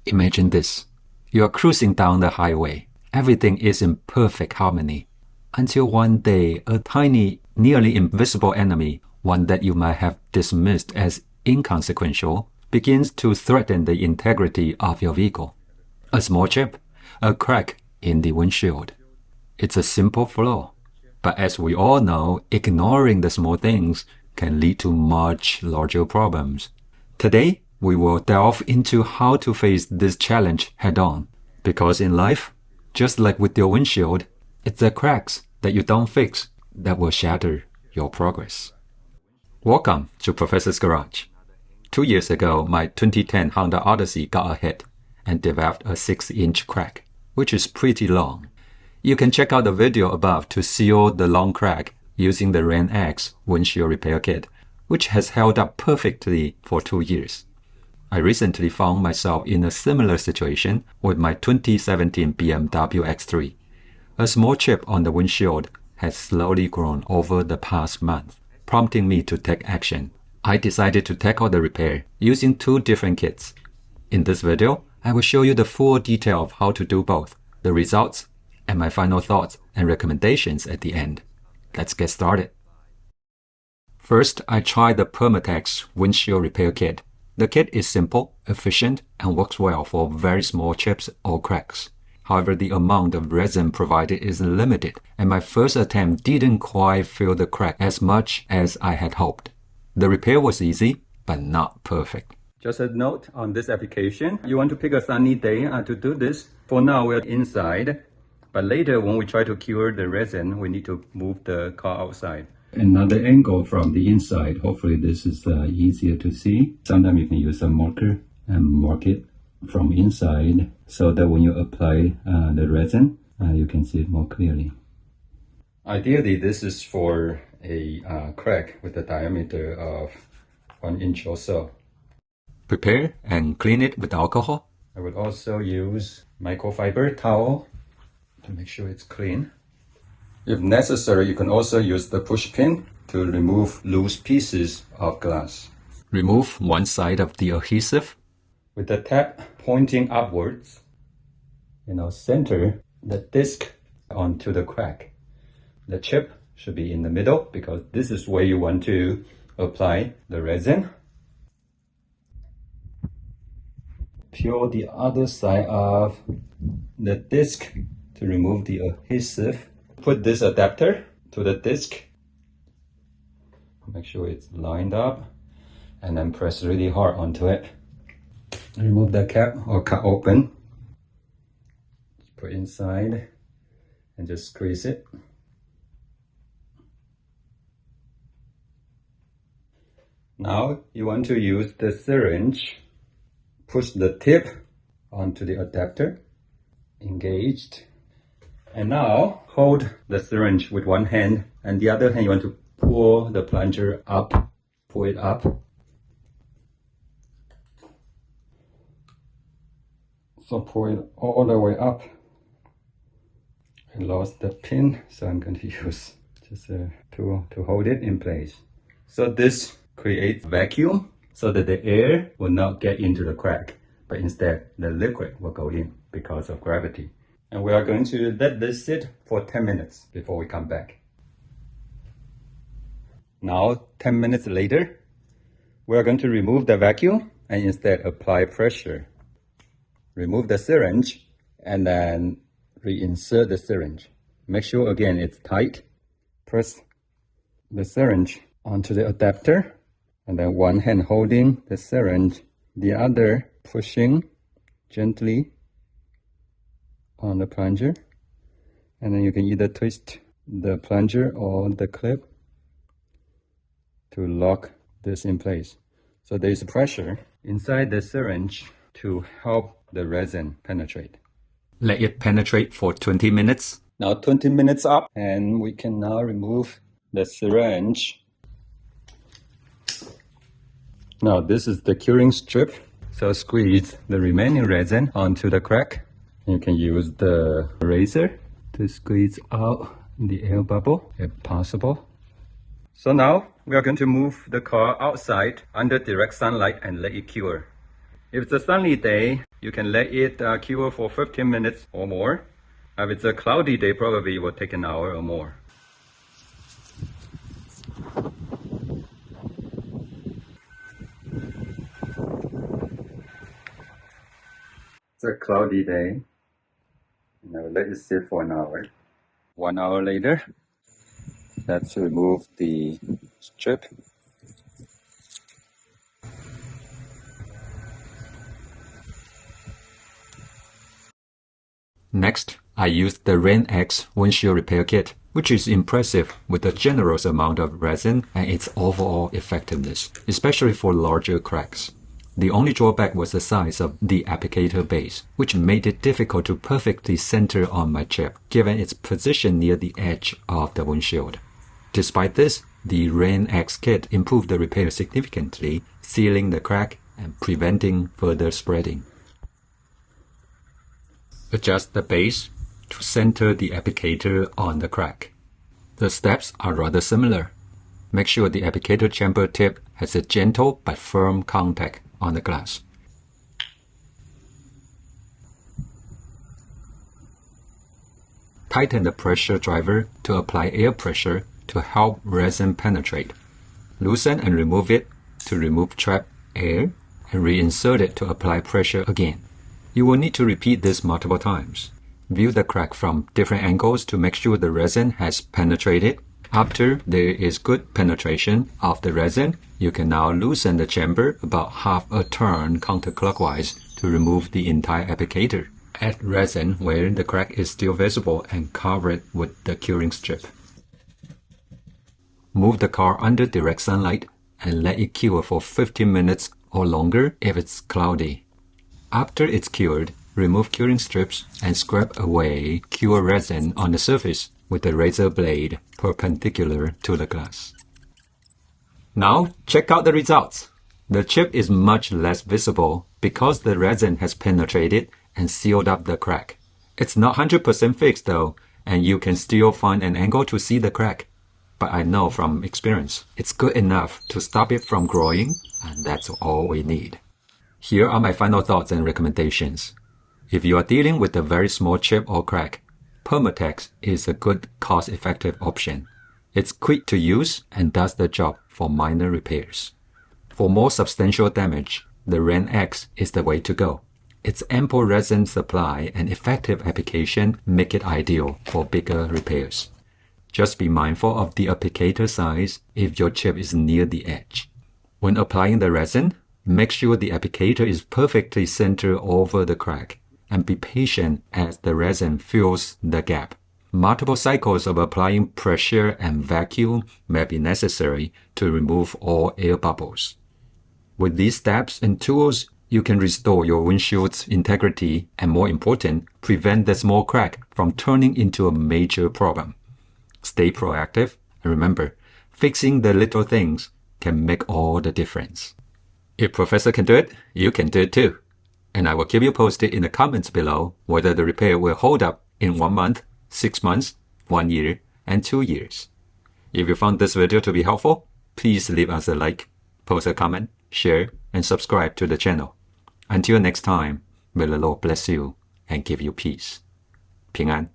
Imagine this. You are cruising down the highway. Everything is in perfect harmony. Until one day, a tiny, nearly invisible enemy, one that you might have dismissed as inconsequential, begins to threaten the integrity of your vehicle. A small chip, a crack in the windshield. It's a simple flaw. But as we all know, ignoring the small things can lead to much larger problems. Today, we will delve into how to face this challenge head-on. Because in life, just like with your windshield, it's the cracks that you don't fix that will shatter your progress. Welcome to Professor's Garage. 2 years ago, my 2010 Honda Odyssey got a hit and developed a 6-inch crack, which is pretty long. You can check out the video above to seal the long crack using the Ren X windshield repair kit, which has held up perfectly for 2 years. I recently found myself in a similar situation with my 2017 BMW X3. A small chip on the windshield has slowly grown over the past month, prompting me to take action. I decided to tackle the repair using 2 different kits. In this video, I will show you the full detail of how to do both, the results, and my final thoughts and recommendations at the end. Let's get started. First, I tried the Permatex windshield repair kit. The kit is simple, efficient, and works well for very small chips or cracks. However, the amount of resin provided is limited, and my first attempt didn't quite fill the crack as much as I had hoped. The repair was easy, but not perfect. Just a note on this application, you want to pick a sunny day to do this. For now, we're inside, but later when we try to cure the resin, we need to move the car outside. Another angle from the inside. Hopefully this is easier to see. Sometimes you can use a marker and mark it from inside so that when you apply the resin, you can see it more clearly. Ideally, this is for a crack with a diameter of 1 inch or so. Prepare and clean it with alcohol. I would also use microfiber towel to make sure it's clean. If necessary, you can also use the push pin to remove loose pieces of glass. Remove one side of the adhesive. With the tap pointing upwards, center the disc onto the crack. The chip should be in the middle because this is where you want to apply the resin. Peel the other side of the disc to remove the adhesive. Put this adapter to the disc. Make sure it's lined up and then press really hard onto it. Remove the cap or cut open. Put inside and just squeeze it. Now you want to use the syringe. Push the tip onto the adapter. Engaged. And now hold the syringe with one hand, and the other hand you want to pull the plunger up, pull it up. So pull it all the way up. I lost the pin, so I'm going to use just a tool to hold it in place. So this creates vacuum so that the air will not get into the crack, but instead the liquid will go in because of gravity. And we are going to let this sit for 10 minutes before we come back. Now, 10 minutes later, we are going to remove the vacuum and instead apply pressure. Remove the syringe and then reinsert the syringe. Make sure again it's tight. Press the syringe onto the adapter and then one hand holding the syringe, the other pushing gently on the plunger, and then you can either twist the plunger or the clip to lock this in place. So there is pressure inside the syringe to help the resin penetrate. Let it penetrate for 20 minutes. Now 20 minutes up, and we can now remove the syringe. Now this is the curing strip. So squeeze the remaining resin onto the crack. You can use the razor to squeeze out the air bubble if possible. So now we are going to move the car outside under direct sunlight and let it cure. If it's a sunny day, You can let it cure for 15 minutes or more. If it's a cloudy day, probably it will take an hour or more. It's a cloudy day. Now let it sit for an hour. 1 hour later, let's remove the strip. Next, I used the X3 windshield repair kit, which is impressive with a generous amount of resin and its overall effectiveness, especially for larger cracks. The only drawback was the size of the applicator base, which made it difficult to perfectly center on my chip, given its position near the edge of the windshield. Despite this, the X3 kit improved the repair significantly, sealing the crack and preventing further spreading. Adjust the base to center the applicator on the crack. The steps are rather similar. Make sure the applicator chamber tip has a gentle but firm contact on the glass. Tighten the pressure driver to apply air pressure to help resin penetrate. Loosen and remove it to remove trapped air and reinsert it to apply pressure again. You will need to repeat this multiple times. View the crack from different angles to make sure the resin has penetrated. After there is good penetration of the resin, you can now loosen the chamber about half a turn counterclockwise to remove the entire applicator. Add resin where the crack is still visible and cover it with the curing strip. Move the car under direct sunlight and let it cure for 15 minutes or longer if it's cloudy. After it's cured, remove curing strips and scrape away cure resin on the surface with a razor blade perpendicular to the glass. Now, check out the results. The chip is much less visible because the resin has penetrated and sealed up the crack. It's not 100% fixed though, and you can still find an angle to see the crack. But I know from experience, it's good enough to stop it from growing, and that's all we need. Here are my final thoughts and recommendations. If you are dealing with a very small chip or crack, Permatex is a good cost-effective option. It's quick to use and does the job for minor repairs. For more substantial damage, the X3 is the way to go. Its ample resin supply and effective application make it ideal for bigger repairs. Just be mindful of the applicator size if your chip is near the edge. When applying the resin, make sure the applicator is perfectly centered over the crack, and be patient as the resin fills the gap. Multiple cycles of applying pressure and vacuum may be necessary to remove all air bubbles. With these steps and tools, you can restore your windshield's integrity and, more important, prevent the small crack from turning into a major problem. Stay proactive, and remember, fixing the little things can make all the difference. If Professor can do it, you can do it too. And I will keep you posted in the comments below whether the repair will hold up in 1 month, 6 months, 1 year, and 2 years. If you found this video to be helpful, please leave us a like, post a comment, share, and subscribe to the channel. Until next time, may the Lord bless you and give you peace. 平安。